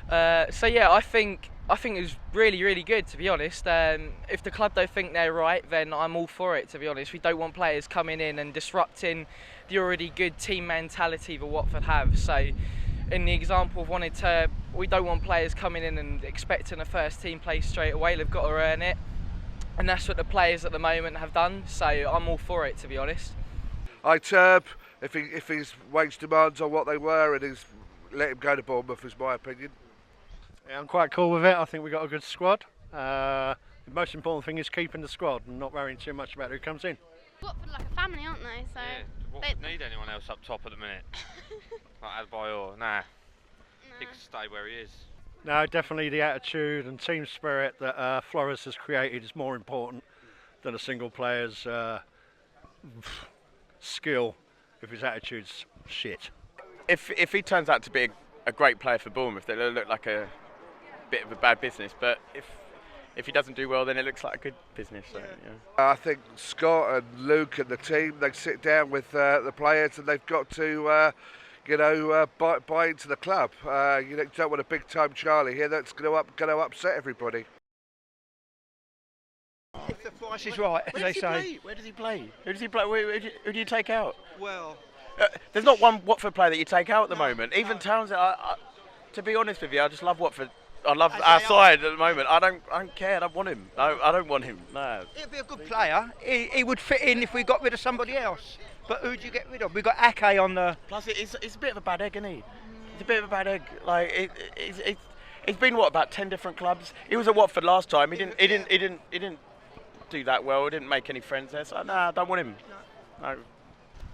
So yeah, I think it was really good, to be honest. If the club don't think they're right, then I'm all for it, to be honest. We don't want players coming in and disrupting the already good team mentality that Watford have. So in the example of we don't want players coming in and expecting a first team place straight away. They've got to earn it, and that's what the players at the moment have done. So I'm all for it, to be honest. If his wage demands are what they were, and he's let him go to Bournemouth, is my opinion. Yeah, I'm quite cool with it. I think we've got a good squad. The most important thing is keeping the squad and not worrying too much about who comes in. Watford are like a family, aren't they? So Yeah, Watford need anyone else up top at the minute. Like Adebayor, nah. He can stay where he is. No, definitely the attitude and team spirit that Flores has created is more important than a single player's skill if his attitude's shit. If he turns out to be a great player for Bournemouth, then it'll look like a bit of a bad business. But if he doesn't do well, then it looks like a good business. So, yeah. I think Scott and Luke and the team, they sit down with the players and they've got to, buy into the club. You don't want a big-time Charlie here that's going to upset everybody. If the price is right, as they say. Where does he play? Who does he play? Who do you take out? Well, There's not one Watford player that you take out at the moment. Even Townsend. To be honest with you, I just love Watford. I love our side at the moment. I don't care. I don't want him. No, I don't want him. No. he'd be a good player. He would fit in if we got rid of somebody else. But who'd you get rid of? We got Ake on the. Plus, it's a bit of a bad egg, isn't he? It's a bit of a bad egg. Like he's been about 10 different clubs. He was at Watford last time. He didn't do that well. He didn't make any friends there. So I don't want him. No.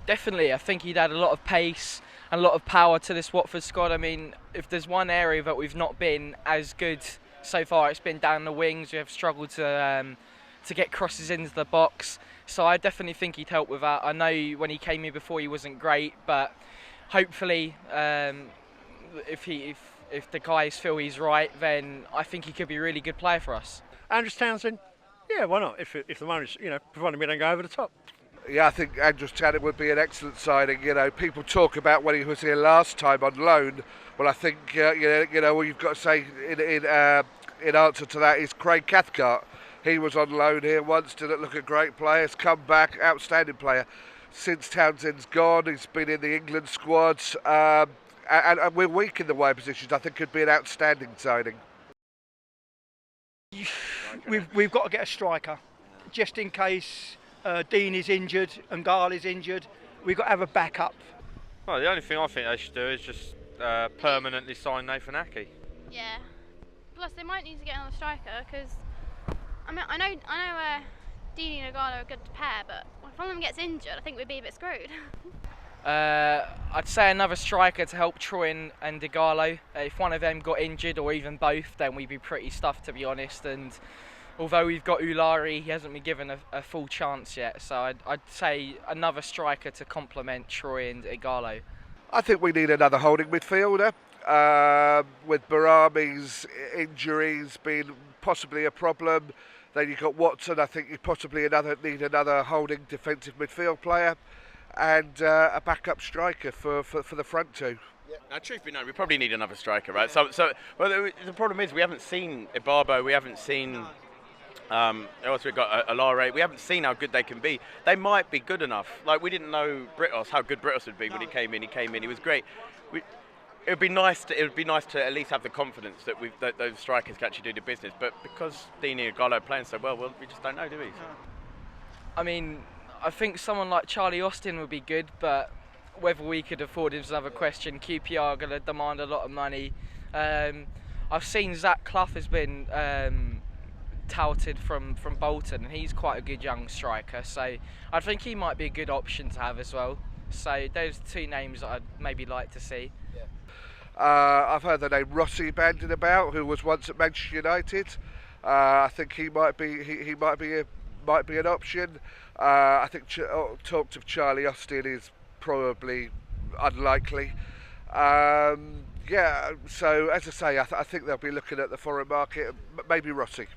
Definitely, I think he'd add a lot of pace and a lot of power to this Watford squad. I mean, if there's one area that we've not been as good so far, it's been down the wings. We have struggled to get crosses into the box. So I definitely think he'd help with that. I know when he came here before, he wasn't great, but hopefully, if the guys feel he's right, then I think he could be a really good player for us. Andrews Townsend, yeah, why not? If the money's, providing we don't go over the top. Yeah, I think Andrews Townsend would be an excellent signing. People talk about when he was here last time on loan. Well, I think what you've got to say in answer to that is Craig Cathcart. He was on loan here once, didn't look a great player. Has come back, outstanding player. Since Townsend's gone, he's been in the England squads, and we're weak in the wide positions. I think could be an outstanding signing. We've got to get a striker, just in case Dean is injured and Gale is injured. We've got to have a backup. Well, the only thing I think they should do is just permanently sign Nathan Ake. yeah. Plus, they might need to get another striker because I know Dini and Ogala are a good pair, but if one of them gets injured, I think we'd be a bit screwed. I'd say another striker to help Troy and Igalo. If one of them got injured or even both, then we'd be pretty stuffed, to be honest. And although we've got Ulari, he hasn't been given a full chance yet. So I'd say another striker to complement Troy and Igalo. I think we need another holding midfielder. With Barami's injuries being possibly a problem, then you've got Watson. I think you possibly need another holding defensive midfield player, and a backup striker for the front two. Yeah. Now, truth be known, we probably need another striker, right? So the problem is we haven't seen Ibarbo, we haven't seen. Also, we've got Alare. We haven't seen how good they can be. They might be good enough. Like, we didn't know how good Britos would be when he came in. He was great. It would be nice to at least have the confidence that those strikers can actually do the business. But because Dini and Gallo are playing so well, we just don't know, do we? I mean, I think someone like Charlie Austin would be good, but whether we could afford him is another question. QPR are going to demand a lot of money. I've seen Zach Clough has been touted from Bolton, and he's quite a good young striker, so I think he might be a good option to have as well. So those are two names that I'd maybe like to see. I've heard the name Rossi bandied about, who was once at Manchester United. I think he might be an option. I think talk of Charlie Austin is probably unlikely. So as I say, I think they'll be looking at the foreign market, maybe Rossi.